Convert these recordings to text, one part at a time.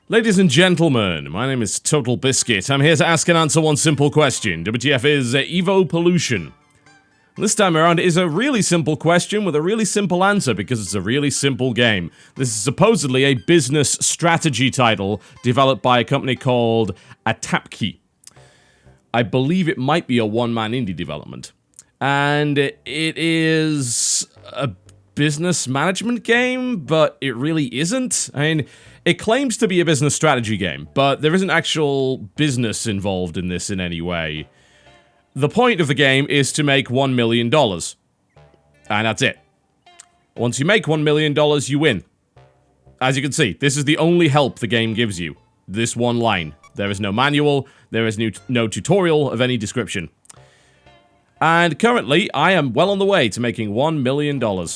Ladies and gentlemen, my name is TotalBiscuit. I'm here to ask and answer one simple question. WTF is Evopollution. This time around, it is a really simple question with a really simple answer because it's a really simple game. This is supposedly a business strategy title developed by a company called Atapki. I believe it might be a one-man indie development. And it is a business management game, but it really isn't. I mean, it claims to be a business strategy game, but there isn't actual business involved in this in any way. The point of the game is to make $1 million. And that's it. Once you make $1 million, you win. As you can see, this is the only help the game gives you. This one line. There is no manual, there is no tutorial of any description. And currently, I am well on the way to making $1 million.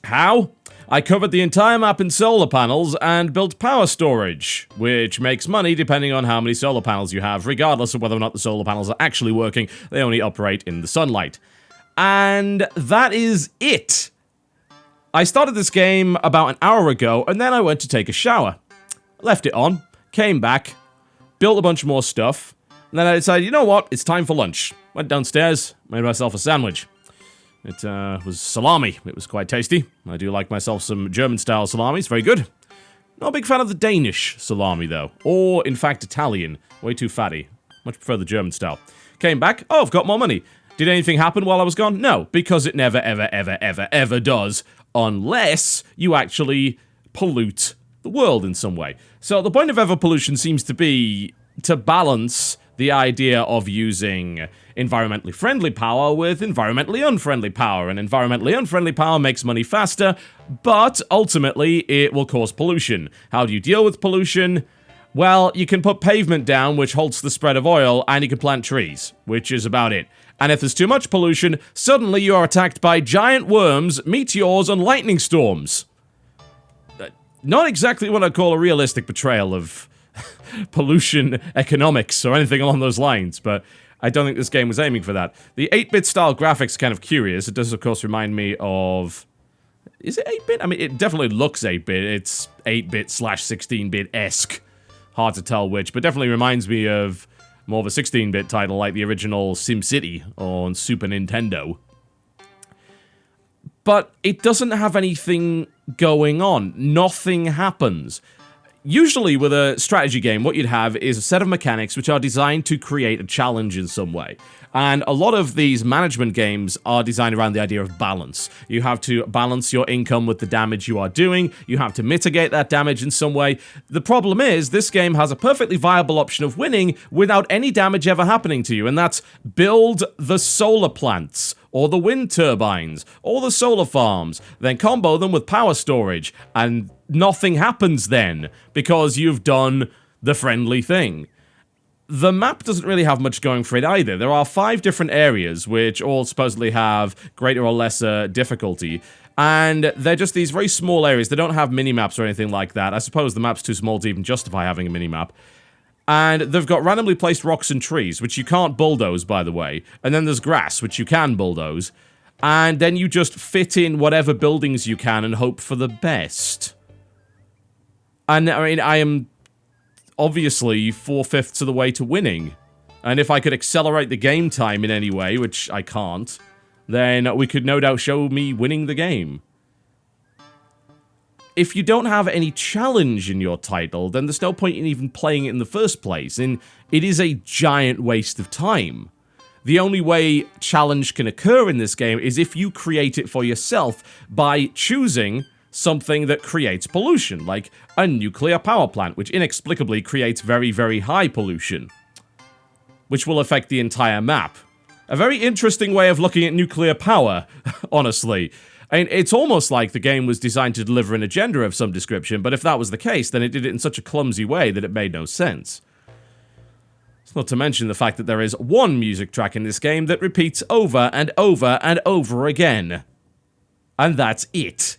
How? I covered the entire map in solar panels and built power storage, which makes money depending on how many solar panels you have, regardless of whether or not the solar panels are actually working. They only operate in the sunlight. And that is it. I started this game about an hour ago, and then I went to take a shower. Left it on, came back, built a bunch more stuff, and then I decided, you know what, it's time for lunch. Went downstairs, made myself a sandwich. It was salami. It was quite tasty. I do like myself some German-style salami. It's very good. Not a big fan of the Danish salami, though. Or, in fact, Italian. Way too fatty. Much prefer the German style. Came back. Oh, I've got more money. Did anything happen while I was gone? No, because it never, ever, ever, ever, ever does. Unless you actually pollute the world in some way. So the point of Evopollution seems to be to balance the idea of using environmentally friendly power with environmentally unfriendly power, and environmentally unfriendly power makes money faster, but ultimately it will cause pollution. How do you deal with pollution? Well, you can put pavement down, which halts the spread of oil, and you can plant trees, which is about it. And if there's too much pollution, suddenly you are attacked by giant worms, meteors, and lightning storms. Not exactly what I'd call a realistic portrayal of pollution economics or anything along those lines, but I don't think this game was aiming for that. The 8-bit style graphics are kind of curious. It does, of course, remind me of... Is it 8-bit? I mean, it definitely looks 8-bit. It's 8-bit/16-bit-esque. Hard to tell which, but definitely reminds me of more of a 16-bit title like the original SimCity on Super Nintendo. But it doesn't have anything going on. Nothing happens. Usually with a strategy game, what you'd have is a set of mechanics which are designed to create a challenge in some way. And a lot of these management games are designed around the idea of balance. You have to balance your income with the damage you are doing. You have to mitigate that damage in some way. The problem is, this game has a perfectly viable option of winning without any damage ever happening to you, and that's build the solar plants, or the wind turbines, or the solar farms, then combo them with power storage, and nothing happens then, because you've done the friendly thing. The map doesn't really have much going for it either. There are 5 different areas, which all supposedly have greater or lesser difficulty, and they're just these very small areas. They don't have mini-maps or anything like that. I suppose the map's too small to even justify having a mini-map. And they've got randomly placed rocks and trees, which you can't bulldoze, by the way. And then there's grass, which you can bulldoze. And then you just fit in whatever buildings you can and hope for the best. And, I mean, I am obviously 4/5 of the way to winning. And if I could accelerate the game time in any way, which I can't, then we could no doubt show me winning the game. If you don't have any challenge in your title, then there's no point in even playing it in the first place, and it is a giant waste of time. The only way challenge can occur in this game is if you create it for yourself by choosing something that creates pollution, like a nuclear power plant, which inexplicably creates very, very high pollution, which will affect the entire map. A very interesting way of looking at nuclear power, honestly. I mean, it's almost like the game was designed to deliver an agenda of some description, but if that was the case, then it did it in such a clumsy way that it made no sense. It's not to mention the fact that there is one music track in this game that repeats over and over and over again. And that's it.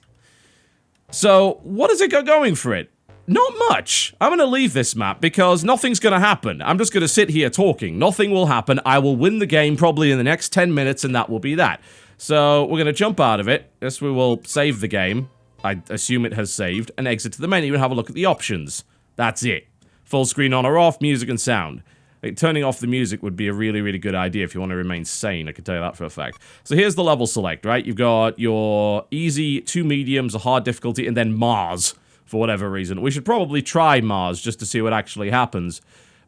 So, what has it got going for it? Not much. I'm going to leave this map because nothing's going to happen. I'm just going to sit here talking. Nothing will happen. I will win the game probably in the next 10 minutes, and that will be that. So, we're going to jump out of it. Yes, we will save the game. I assume it has saved, and exit to the menu and have a look at the options. That's it. Full screen on or off, music and sound. Like, turning off the music would be a really, really good idea if you want to remain sane, I can tell you that for a fact. So here's the level select, right? You've got your easy, 2 mediums, a hard difficulty, and then Mars, for whatever reason. We should probably try Mars just to see what actually happens.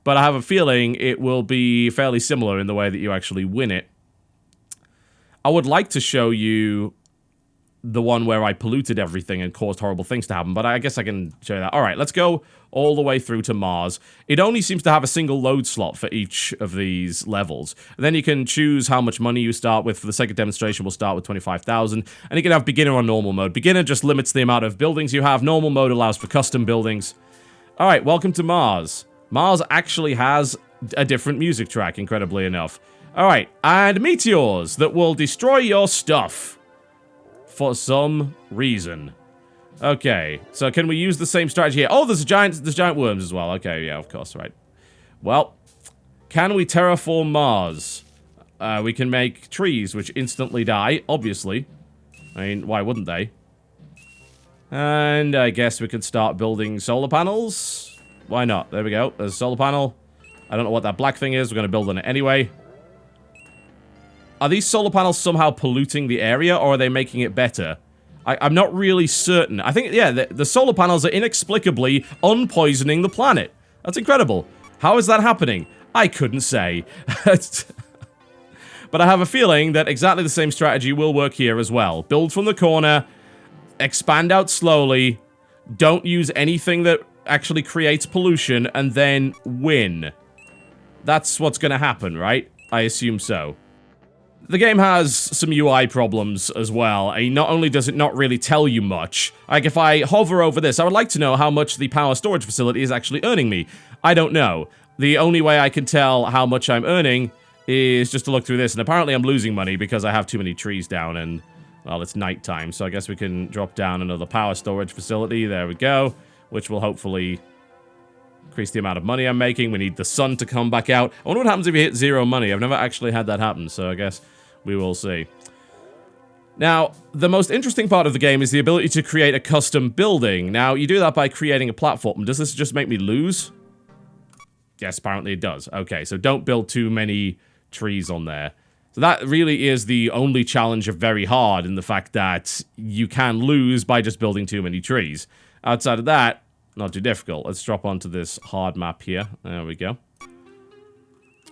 But I have a feeling it will be fairly similar in the way that you actually win it. I would like to show you the one where I polluted everything and caused horrible things to happen, but I guess I can show you that. Alright, let's go all the way through to Mars. It only seems to have a single load slot for each of these levels. And then you can choose how much money you start with. For the sake of demonstration, we'll start with 25,000. And you can have beginner or normal mode. Beginner just limits the amount of buildings you have. Normal mode allows for custom buildings. Alright, welcome to Mars. Mars actually has a different music track, incredibly enough. Alright, and meteors that will destroy your stuff. For some reason. Okay, so can we use the same strategy here? Oh, there's giant worms as well. Okay, yeah, of course, right. Well, can we terraform Mars? We can make trees which instantly die, obviously. I mean, why wouldn't they? And I guess we could start building solar panels. Why not? There we go. There's a solar panel. I don't know what that black thing is. We're going to build on it anyway. Are these solar panels somehow polluting the area, or are they making it better? I'm not really certain. I think, yeah, the solar panels are inexplicably unpoisoning the planet. That's incredible. How is that happening? I couldn't say. But I have a feeling that exactly the same strategy will work here as well. Build from the corner, expand out slowly, don't use anything that actually creates pollution, and then win. That's what's going to happen, right? I assume so. The game has some UI problems as well. I mean, not only does it not really tell you much, like if I hover over this, I would like to know how much the power storage facility is actually earning me. I don't know. The only way I can tell how much I'm earning is just to look through this, and apparently I'm losing money because I have too many trees down and, well, it's nighttime, so I guess we can drop down another power storage facility. There we go, which will hopefully increase the amount of money I'm making. We need the sun to come back out. I wonder what happens if you hit 0 money. I've never actually had that happen, so I guess we will see. Now, the most interesting part of the game is the ability to create a custom building. Now, you do that by creating a platform. Does this just make me lose? Yes, apparently it does. Okay, so don't build too many trees on there. So that really is the only challenge of very hard, in the fact that you can lose by just building too many trees. Outside of that, not too difficult. Let's drop onto this hard map here. There we go.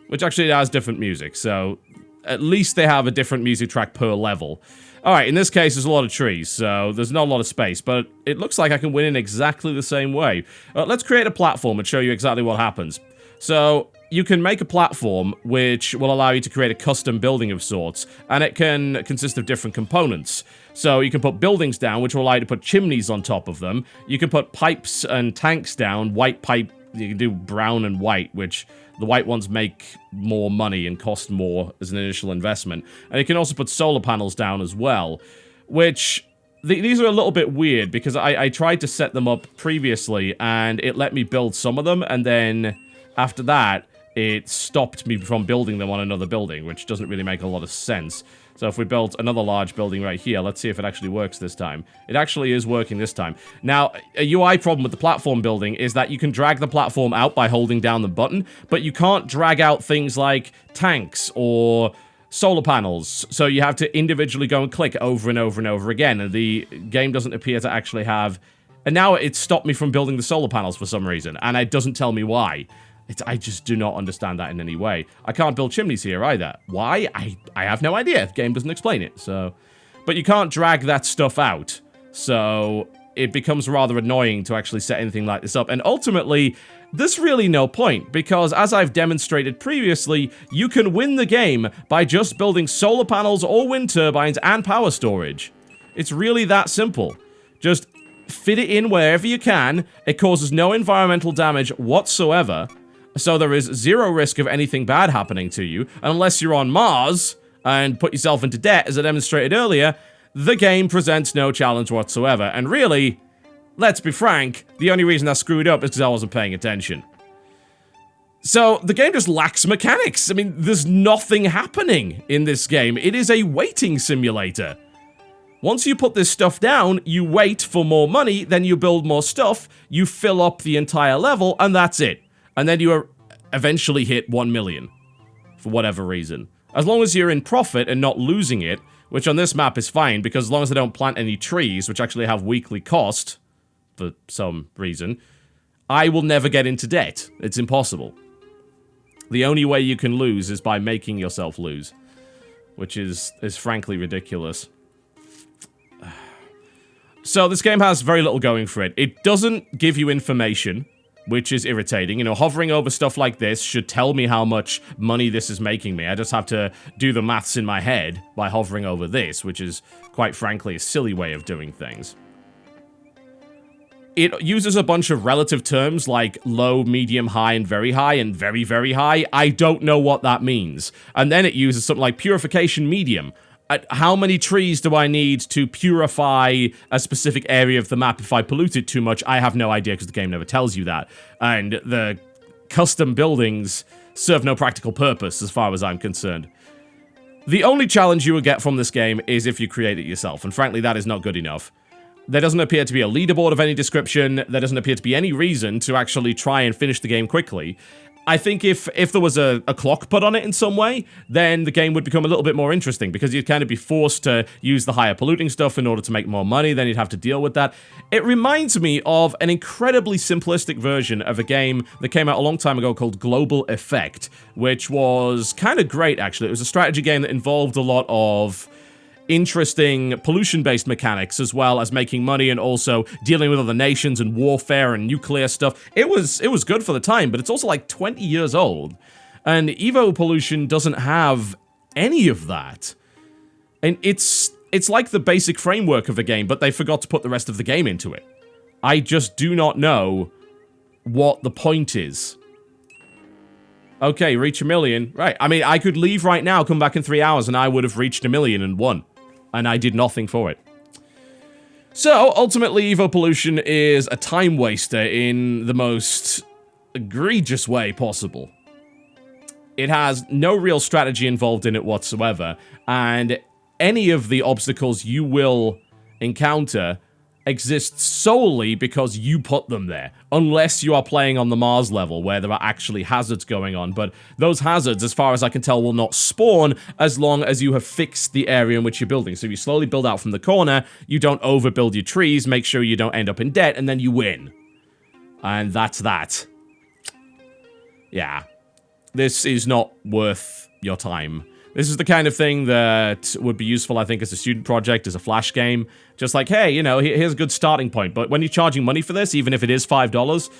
Which actually has different music, so at least they have a different music track per level. Alright, in this case, there's a lot of trees, so there's not a lot of space, but it looks like I can win in exactly the same way. Let's create a platform and show you exactly what happens. So, you can make a platform which will allow you to create a custom building of sorts, and it can consist of different components. So you can put buildings down, which will allow you to put chimneys on top of them. You can put pipes and tanks down, white pipe, you can do brown and white, which the white ones make more money and cost more as an initial investment. And you can also put solar panels down as well, which these are a little bit weird because I tried to set them up previously and it let me build some of them, and then after that, it stopped me from building them on another building, which doesn't really make a lot of sense. So if we built another large building right here, let's see if it actually works this time. It actually is working this time. Now, a UI problem with the platform building is that you can drag the platform out by holding down the button, but you can't drag out things like tanks or solar panels. So you have to individually go and click over and over and over again, and the game doesn't appear to actually have... And now it stopped me from building the solar panels for some reason, and it doesn't tell me why. I just do not understand that in any way. I can't build chimneys here either. Why? I have no idea. The game doesn't explain it, so... But you can't drag that stuff out, so it becomes rather annoying to actually set anything like this up. And ultimately, there's really no point, because as I've demonstrated previously, you can win the game by just building solar panels or wind turbines and power storage. It's really that simple. Just fit it in wherever you can. It causes no environmental damage whatsoever. So there is zero risk of anything bad happening to you, unless you're on Mars and put yourself into debt, as I demonstrated earlier. The game presents no challenge whatsoever, and really, let's be frank, the only reason I screwed up is because I wasn't paying attention. So, the game just lacks mechanics. I mean, there's nothing happening in this game. It is a waiting simulator. Once you put this stuff down, you wait for more money, then you build more stuff, you fill up the entire level, and that's it. And then you eventually hit 1 million. For whatever reason. As long as you're in profit and not losing it, which on this map is fine, because as long as I don't plant any trees, which actually have weekly cost, for some reason, I will never get into debt. It's impossible. The only way you can lose is by making yourself lose. Which is frankly ridiculous. So this game has very little going for it. It doesn't give you information, which is irritating. You know, hovering over stuff like this should tell me how much money this is making me. I just have to do the maths in my head by hovering over this, which is, quite frankly, a silly way of doing things. It uses a bunch of relative terms like low, medium, high, and very high, and very, very high. I don't know what that means. And then it uses something like purification medium. How many trees do I need to purify a specific area of the map if I pollute it too much? I have no idea because the game never tells you that. And the custom buildings serve no practical purpose as far as I'm concerned. The only challenge you will get from this game is if you create it yourself, and frankly that is not good enough. There doesn't appear to be a leaderboard of any description, there doesn't appear to be any reason to actually try and finish the game quickly. I think if there was a clock put on it in some way, then the game would become a little bit more interesting, because you'd kind of be forced to use the higher polluting stuff in order to make more money, then you'd have to deal with that. It reminds me of an incredibly simplistic version of a game that came out a long time ago called Global Effect, which was kind of great, actually. It was a strategy game that involved a lot of interesting pollution-based mechanics, as well as making money and also dealing with other nations and warfare and nuclear stuff. It was good for the time, but it's also like 20 years old. And Evopollution doesn't have any of that. And it's like the basic framework of the game, but they forgot to put the rest of the game into it. I just do not know what the point is. Okay, reach 1 million. Right, I mean, I could leave right now, come back in 3 hours, and I would have reached 1 million and won. And I did nothing for it. So, ultimately, Evopollution is a time waster in the most egregious way possible. It has no real strategy involved in it whatsoever, and any of the obstacles you will encounter exist solely because you put them there, unless you are playing on the Mars level, where there are actually hazards going on. But those hazards, as far as I can tell, will not spawn as long as you have fixed the area in which you're building. So if you slowly build out from the corner, you don't overbuild your trees, make sure you don't end up in debt, and then you win. And that's that. Yeah. This is not worth your time. This is the kind of thing that would be useful, I think, as a student project, as a flash game. Just like, hey, you know, here's a good starting point. But when you're charging money for this, even if it is $5,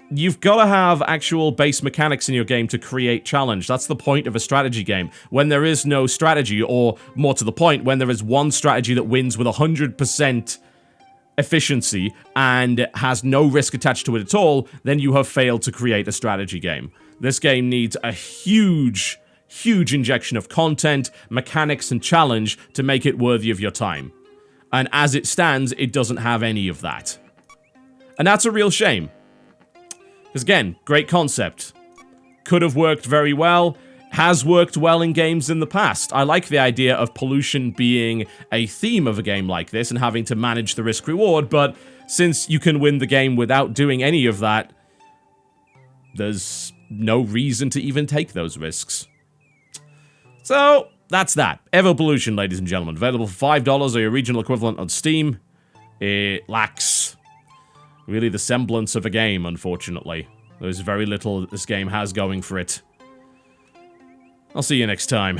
you've got to have actual base mechanics in your game to create challenge. That's the point of a strategy game. When there is no strategy, or more to the point, when there is one strategy that wins with 100% efficiency and has no risk attached to it at all, then you have failed to create a strategy game. This game needs a huge injection of content, mechanics, and challenge to make it worthy of your time. And as it stands, it doesn't have any of that. And that's a real shame. Because again, great concept. Could have worked very well. Has worked well in games in the past. I like the idea of pollution being a theme of a game like this and having to manage the risk-reward, but since you can win the game without doing any of that, there's no reason to even take those risks. So, that's that. Evopollution, ladies and gentlemen. Available for $5 or your regional equivalent on Steam. It lacks really the semblance of a game, unfortunately. There's very little that this game has going for it. I'll see you next time.